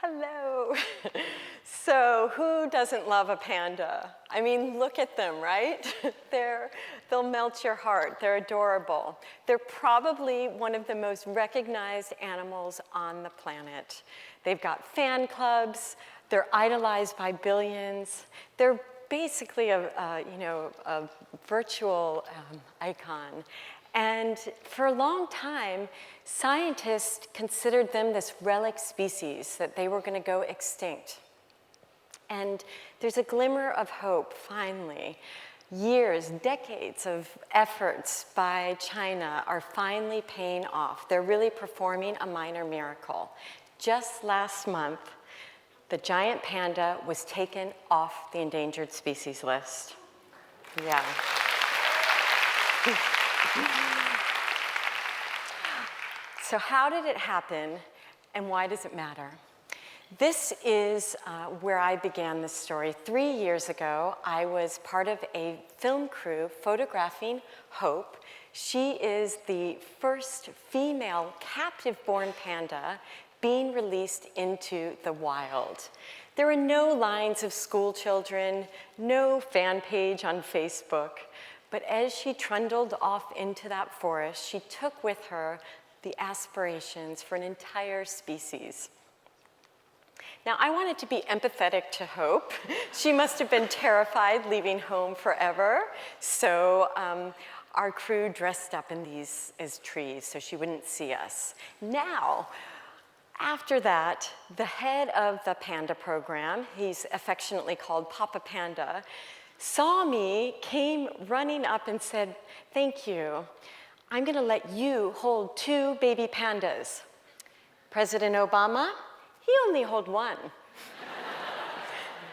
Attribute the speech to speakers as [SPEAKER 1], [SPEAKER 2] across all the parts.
[SPEAKER 1] Hello. So who doesn't love a panda? I mean, look at them, right? They'll melt your heart. They're adorable. They're probably one of the most recognized animals on the planet. They've got fan clubs. They're idolized by billions. They're basically a virtual icon. And for a long time, scientists considered them this relic species, that they were going to go extinct. And there's a glimmer of hope, finally. Years, decades of efforts by China are finally paying off. They're really performing a minor miracle. Just last month, the giant panda was taken off the endangered species list. Yeah. So how did it happen, and why does it matter? This is where I began this story. 3 years ago, I was part of a film crew photographing Hope. She is the first female captive-born panda being released into the wild. There were no lines of school children, no fan page on Facebook. But as she trundled off into that forest, she took with her the aspirations for an entire species. Now, I wanted to be empathetic to Hope. She must have been terrified leaving home forever. So our crew dressed up in these as trees so she wouldn't see us. Now, after that, the head of the panda program, he's affectionately called Papa Panda, saw me, came running up and said, "Thank you. I'm going to let you hold 2 baby pandas." President Obama, he only held 1.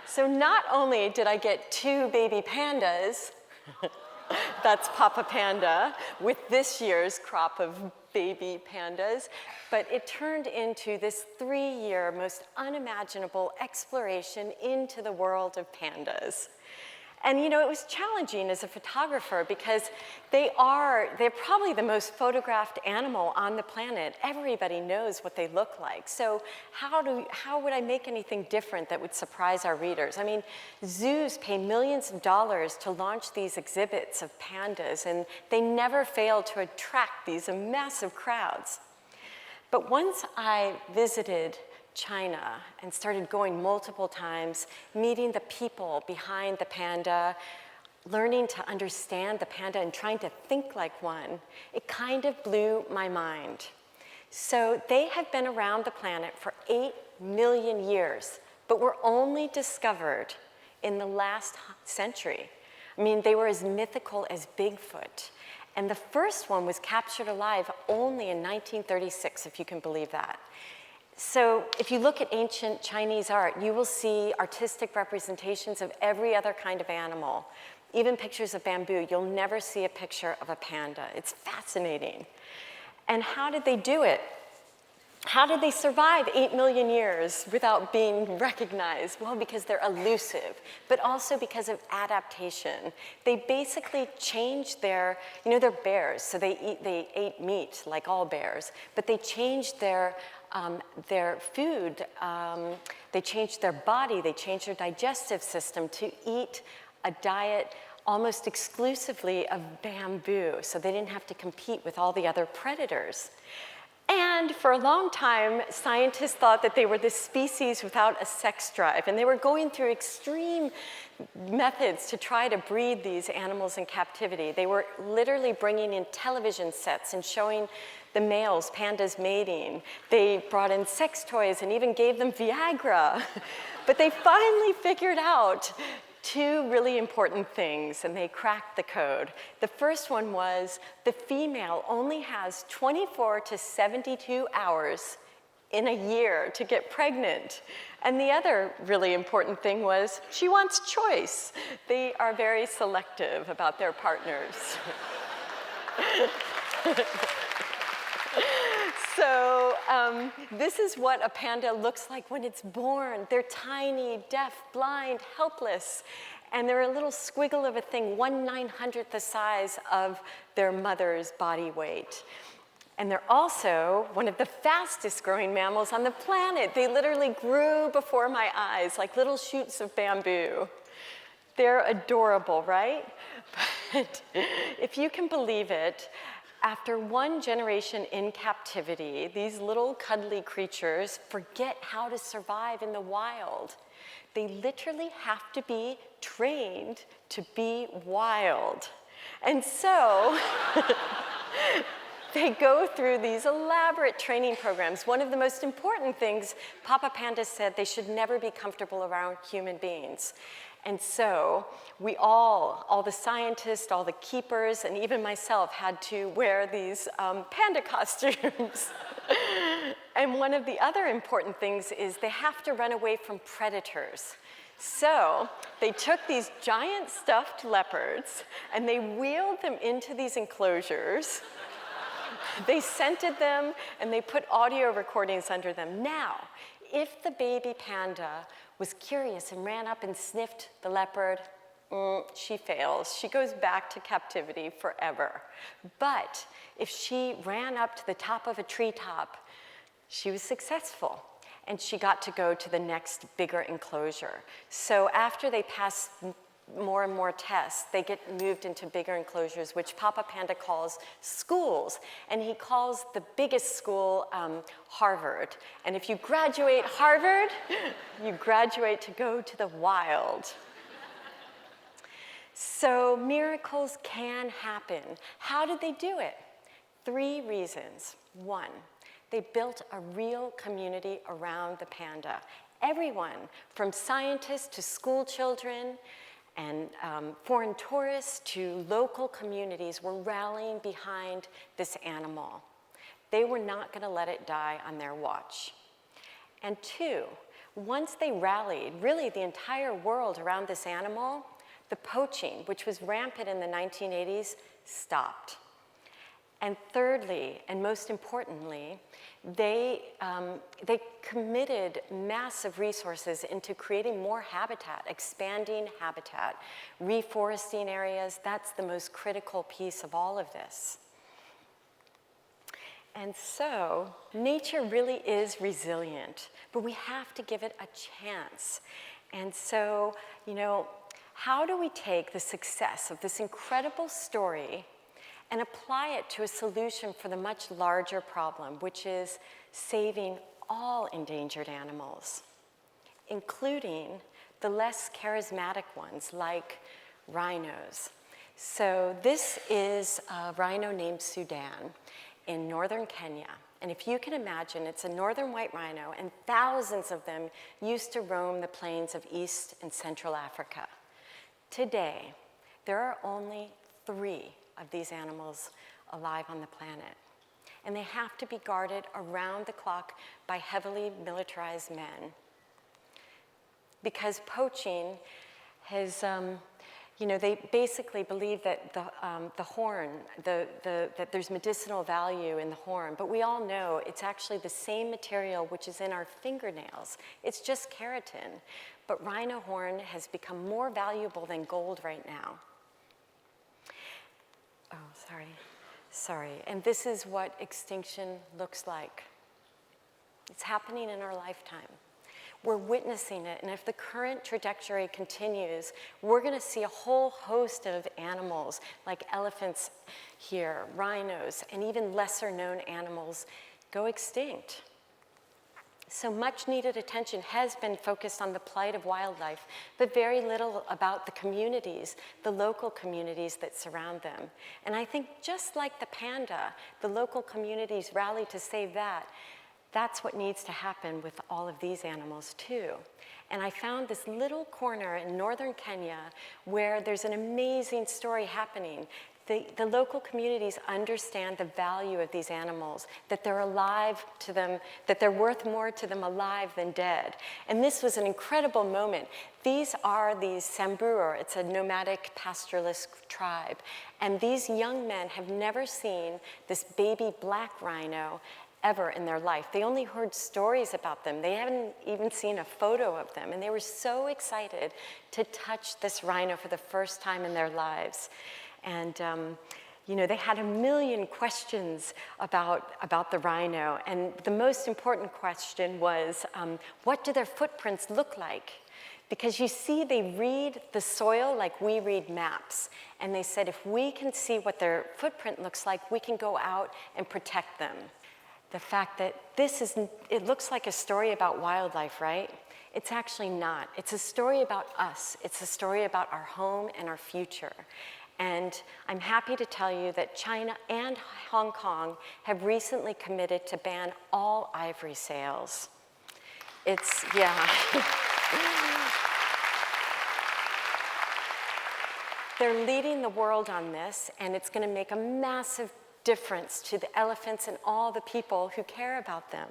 [SPEAKER 1] So not only did I get 2 baby pandas, that's Papa Panda, with this year's crop of baby pandas, but it turned into this 3-year, most unimaginable exploration into the world of pandas. And you know, it was challenging as a photographer because they're probably the most photographed animal on the planet. Everybody knows what they look like. So how would I make anything different that would surprise our readers? I mean, zoos pay millions of dollars to launch these exhibits of pandas, and they never fail to attract these massive crowds. But once I visited China and started going multiple times, meeting the people behind the panda, learning to understand the panda and trying to think like one, it kind of blew my mind. So they have been around the planet for 8 million years, but were only discovered in the last century. I mean, they were as mythical as Bigfoot. And the first one was captured alive only in 1936, if you can believe that. So if you look at ancient Chinese art, you will see artistic representations of every other kind of animal, even pictures of bamboo. You'll never see a picture of a panda. It's fascinating. And how did they do it? How did they survive 8 million years without being recognized? Well, because they're elusive, but also because of adaptation. They basically changed they're bears, so they ate meat like all bears, but they changed their food, they changed their body, they changed their digestive system to eat a diet almost exclusively of bamboo, so they didn't have to compete with all the other predators. And for a long time, scientists thought that they were this species without a sex drive, and they were going through extreme methods to try to breed these animals in captivity. They were literally bringing in television sets and showing the males, pandas mating. They brought in sex toys and even gave them Viagra. But they finally figured out 2 really important things, and they cracked the code. The first one was the female only has 24 to 72 hours in a year to get pregnant. And the other really important thing was she wants choice. They are very selective about their partners. So this is what a panda looks like when it's born. They're tiny, deaf, blind, helpless, and they're a little squiggle of a thing, 1/900th the size of their mother's body weight. And they're also one of the fastest growing mammals on the planet. They literally grew before my eyes like little shoots of bamboo. They're adorable, right? But if you can believe it, after one generation in captivity, these little cuddly creatures forget how to survive in the wild. They literally have to be trained to be wild. And so they go through these elaborate training programs. One of the most important things, Papa Panda said they should never be comfortable around human beings. And so we all the scientists, all the keepers, and even myself had to wear these panda costumes. And one of the other important things is they have to run away from predators. So they took these giant stuffed leopards and they wheeled them into these enclosures. They scented them and they put audio recordings under them. Now, if the baby panda was curious and ran up and sniffed the leopard, she fails. She goes back to captivity forever. But if she ran up to the top of a treetop, she was successful. And she got to go to the next bigger enclosure. So after they pass more and more tests, they get moved into bigger enclosures, which Papa Panda calls schools. And he calls the biggest school Harvard. And if you graduate Harvard, you graduate to go to the wild. So miracles can happen. How did they do it? 3 reasons. 1, they built a real community around the panda. Everyone, from scientists to school children, and foreign tourists to local communities were rallying behind this animal. They were not going to let it die on their watch. And 2, once they rallied, really the entire world around this animal, the poaching, which was rampant in the 1980s, stopped. And thirdly, and most importantly, they committed massive resources into creating more habitat, expanding habitat, reforesting areas. That's the most critical piece of all of this. And so nature really is resilient, but we have to give it a chance. And so, how do we take the success of this incredible story and apply it to a solution for the much larger problem, which is saving all endangered animals, including the less charismatic ones like rhinos. So this is a rhino named Sudan in northern Kenya. And if you can imagine, it's a northern white rhino, and thousands of them used to roam the plains of East and Central Africa. Today, there are only 3 of these animals alive on the planet. And they have to be guarded around the clock by heavily militarized men. Because poaching has, they basically believe that the horn, that there's medicinal value in the horn, but we all know it's actually the same material which is in our fingernails. It's just keratin. But rhino horn has become more valuable than gold right now. Oh, sorry. And this is what extinction looks like. It's happening in our lifetime. We're witnessing it, and if the current trajectory continues, we're going to see a whole host of animals, like elephants here, rhinos, and even lesser known animals go extinct. So much needed attention has been focused on the plight of wildlife, but very little about the communities, the local communities that surround them. And I think just like the panda, the local communities rally to save that. That's what needs to happen with all of these animals too. And I found this little corner in northern Kenya where there's an amazing story happening. The local communities understand the value of these animals, that they're alive to them, that they're worth more to them alive than dead. And this was an incredible moment. These are these Samburu, it's a nomadic pastoralist tribe. And these young men have never seen this baby black rhino ever in their life. They only heard stories about them. They haven't even seen a photo of them. And they were so excited to touch this rhino for the first time in their lives. And, you know, they had a million questions about the rhino, and the most important question was, what do their footprints look like? Because you see, they read the soil like we read maps, and they said if we can see what their footprint looks like, we can go out and protect them. The fact that it looks like a story about wildlife, right? It's actually not. It's a story about us. It's a story about our home and our future. And I'm happy to tell you that China and Hong Kong have recently committed to ban all ivory sales. Yeah. They're leading the world on this, and it's going to make a massive difference to the elephants and all the people who care about them.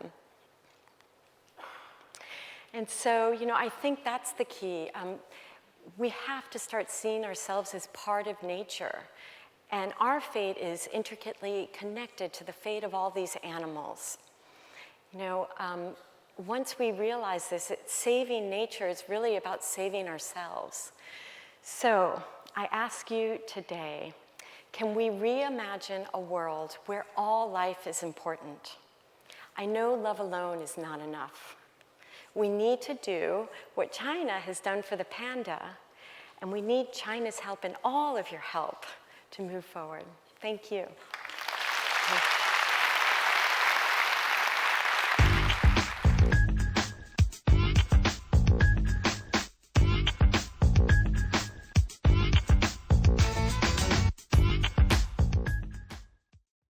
[SPEAKER 1] And so, you know, I think that's the key. We have to start seeing ourselves as part of nature. And our fate is intricately connected to the fate of all these animals. You know, once we realize this, saving nature is really about saving ourselves. So I ask you today, can we reimagine a world where all life is important? I know love alone is not enough. We need to do what China has done for the panda, and we need China's help and all of your help to move forward. Thank you.